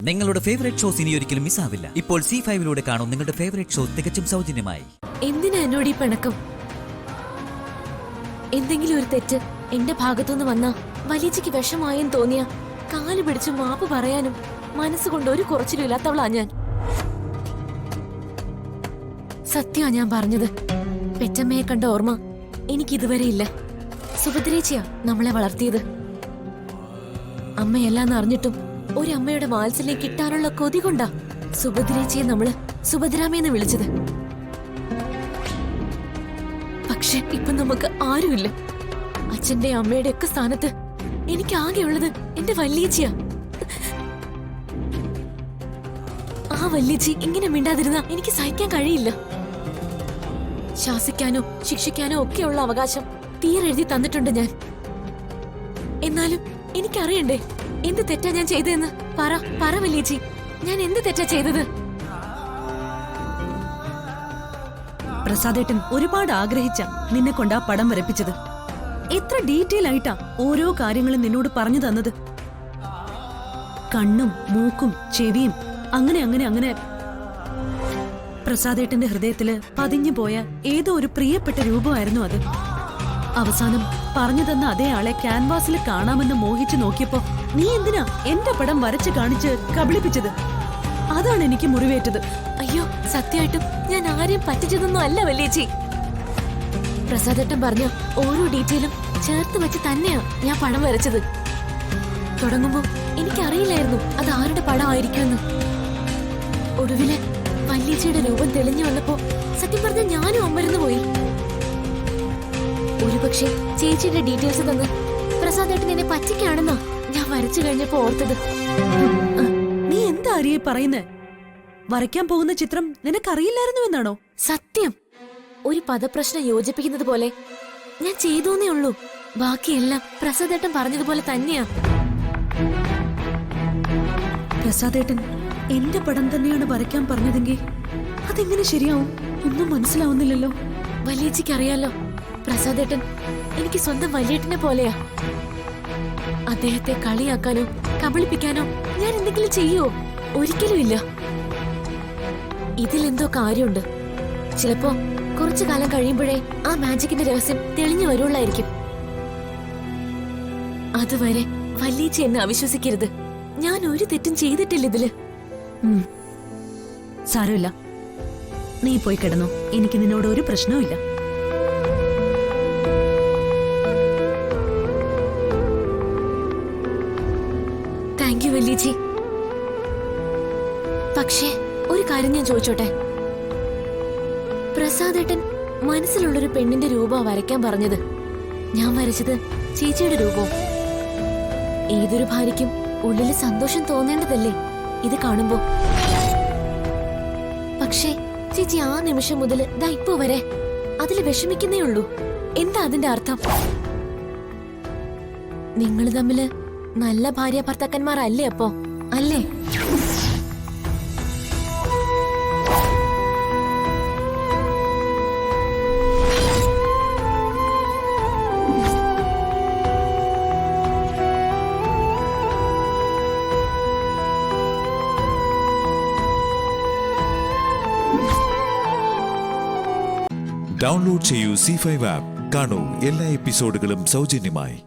നിങ്ങളുടെ favourite shows ഇനി ഒരിക്കലും മിസ്സാവില്ല. ഇപ്പോൾ C5 കാണും നിങ്ങളുടെ ഫേവറേറ്റ് ഷോ തികച്ചും സൗജന്യമായി. എന്തിനാ എന്നോട് ഈ പിണക്കം? എന്തെങ്കിലും ഒരു തെറ്റ് എന്റെ ഭാഗത്തുനിന്ന് വന്നാ വലിയച്ചിക്ക് വിഷമായെന്ന് തോന്നിയ കാല് പിടിച്ച് മാപ്പ് പറയാനും മനസ്സുകൊണ്ട് ഒരു കുറച്ചിലും ഇല്ലാത്തവളാ ഞാൻ. സത്യമാ ഞാൻ പറഞ്ഞത്. പെറ്റമ്മയെ കണ്ട ഓർമ്മ എനിക്കിതുവരെ ഇല്ല. സുഭദ്രേച്ചിയാ നമ്മളെ വളർത്തിയത്. അമ്മയെല്ലാം അറിഞ്ഞിട്ടും ഒരമ്മയുടെ വാത്സല്യം കിട്ടാനുള്ള കൊതി കൊണ്ടാ സുഭദ്രേച്ചിയെ നമ്മള് സുഭദ്രാമയെന്ന് വിളിച്ചത്. പക്ഷെ ഇപ്പൊ നമുക്ക് ആരുമില്ല. അച്ഛന്റെ അമ്മയുടെ ഒക്കെ സ്ഥാനത്ത് എനിക്ക് ആകെയുള്ളത് എന്റെ വല്യേച്ചിയാ. ആ വല്യേച്ചി ഇങ്ങനെ മിണ്ടാതിരുന്ന എനിക്ക് സഹിക്കാൻ കഴിയില്ല. ശാസിക്കാനോ ശിക്ഷിക്കാനോ ഒക്കെയുള്ള അവകാശം തീരെഴുതി തന്നിട്ടുണ്ട് ഞാൻ. എന്നാലും എനിക്കറിയണ്ടേ എന്ത് തെറ്റാ ഞാൻ ചെയ്തതെന്ന്. പറ വല്യേച്ചി, ഞാൻ എന്ത് തെറ്റാ ചെയ്തത്? പ്രസാദേട്ടൻ ഒരുപാട് ആഗ്രഹിച്ച നിന്നെ കൊണ്ടാ പടം വരപ്പിച്ചത്. എത്ര ഡീറ്റെയിൽ ആയിട്ടാ ഓരോ കാര്യങ്ങളും നിന്നോട് പറഞ്ഞു തന്നത്. കണ്ണും മൂക്കും ചെവിയും അങ്ങനെ അങ്ങനെ അങ്ങനെ പ്രസാദേട്ടന്റെ ഹൃദയത്തില് പതിഞ്ഞു പോയ ഏതോ ഒരു പ്രിയപ്പെട്ട രൂപമായിരുന്നു അത്. അവസാനം പറഞ്ഞു തന്ന അതേ ആളെ ക്യാൻവാസിൽ കാണാമെന്ന് മോഹിച്ചു നോക്കിയപ്പോ നീ എന്തിനാ എന്റെ പടം വരച്ചു കാണിച്ച് കബളിപ്പിച്ചത്? അതാണ് എനിക്ക് മുറിവേറ്റത്. അയ്യോ, സത്യമായിട്ടും ഞാൻ ആരെയും പറ്റിച്ചതൊന്നും അല്ല വല്യേച്ചി. പ്രസാദേട്ടൻ പറഞ്ഞ ഓരോ ഡീറ്റെയിലും ചേർത്ത് വെച്ച് തന്നെയാ ഞാൻ പടം വരച്ചത്. തുടങ്ങുമ്പോ എനിക്കറിയില്ലായിരുന്നു അത് ആരുടെ പടമായിരിക്കുമെന്ന്. ഒടുവില് വല്യേച്ചിയുടെ രൂപം തെളിഞ്ഞു വന്നപ്പോ സത്യം പറഞ്ഞ ഞാനും അമ്പരന്ന് പോയി. ഒരുപക്ഷെ ചേച്ചിയുടെ ഡീറ്റെയിൽസ് തന്ന് പ്രസാദേട്ടൻ എന്നെ പറ്റിക്കാണെന്നാ ഞാൻ വരച്ചു കഴിഞ്ഞപ്പോ ഓർത്തത്. നീ എന്താ ആര്യെ പറയുന്നേ? വരയ്ക്കാൻ പോകുന്ന ചിത്രം നിനക്കറിയില്ലായിരുന്നു എന്നാണോ? സത്യം. ഒരു പദപ്രശ്നം യോജിപ്പിക്കുന്നത് പോലെ ഞാൻ ചെയ്തോന്നേ ഉള്ളൂ. ബാക്കിയെല്ലാം പ്രസാദേട്ടൻ പറഞ്ഞതുപോലെ തന്നെയാ. പ്രസാദേട്ടൻ എന്റെ പടം തന്നെയാണ് വരയ്ക്കാൻ പറഞ്ഞതെങ്കിൽ അതെങ്ങനെ ശരിയാവും? ഒന്നും മനസ്സിലാവുന്നില്ലല്ലോ. വല്യേച്ചിക്ക് അറിയാലോ, പ്രസാദേട്ടൻ എനിക്ക് സ്വന്തം വല്യേട്ടനെ പോലെയാ. അദ്ദേഹത്തെ കളിയാക്കാനോ കബളിപ്പിക്കാനോ ഞാൻ എന്തെങ്കിലും ചെയ്യോ? ഒരിക്കലും ഇല്ല. ഇതിലെന്തോ കാര്യമുണ്ട്. ചിലപ്പോ കുറച്ചു കാലം കഴിയുമ്പോഴേ ആ മാജിക്കിന്റെ രഹസ്യം തെളിഞ്ഞു വരുള്ളായിരിക്കും. അതുവരെ വല്യേച്ചി എന്നെ അവിശ്വസിക്കരുത്. ഞാൻ ഒരു തെറ്റും ചെയ്തിട്ടില്ല ഇതില്. സാരമില്ല, നീ പോയി കിടന്നോ. എനിക്ക് നിന്നോട് ഒരു പ്രശ്നവും ഇല്ല. താങ്ക് യു വല്യേച്ചി. പക്ഷേ ഒരു കാര്യം ഞാൻ ചോദിച്ചോട്ടെ? പ്രസാദേട്ടൻ മനസ്സിലുള്ളൊരു പെണ്ണിന്റെ രൂപം വരയ്ക്കാൻ പറഞ്ഞത്. ഞാൻ വരച്ചത് ചേച്ചിയുടെ രൂപവും. ഏതൊരു ഭാര്യയ്ക്കും ഉള്ളില് സന്തോഷം തോന്നേണ്ടതല്ലേ ഇത് കാണുമ്പോ? പക്ഷേ ചേച്ചി ആ നിമിഷം മുതൽ ദാ ഇപ്പോ വരെ അതില് വിഷമിക്കുന്നേ ഉള്ളൂ. എന്താ അതിന്റെ അർത്ഥം? നിങ്ങൾ തമ്മില് നല്ല ഭാര്യ ഭർത്താക്കന്മാരല്ലേ അപ്പോ? അല്ലേ? ഡൗൺലോഡ് ചെയ്യൂ C5 ആപ്പ്. കാണൂ എല്ലാ എപ്പിസോഡുകളും സൗജന്യമായി.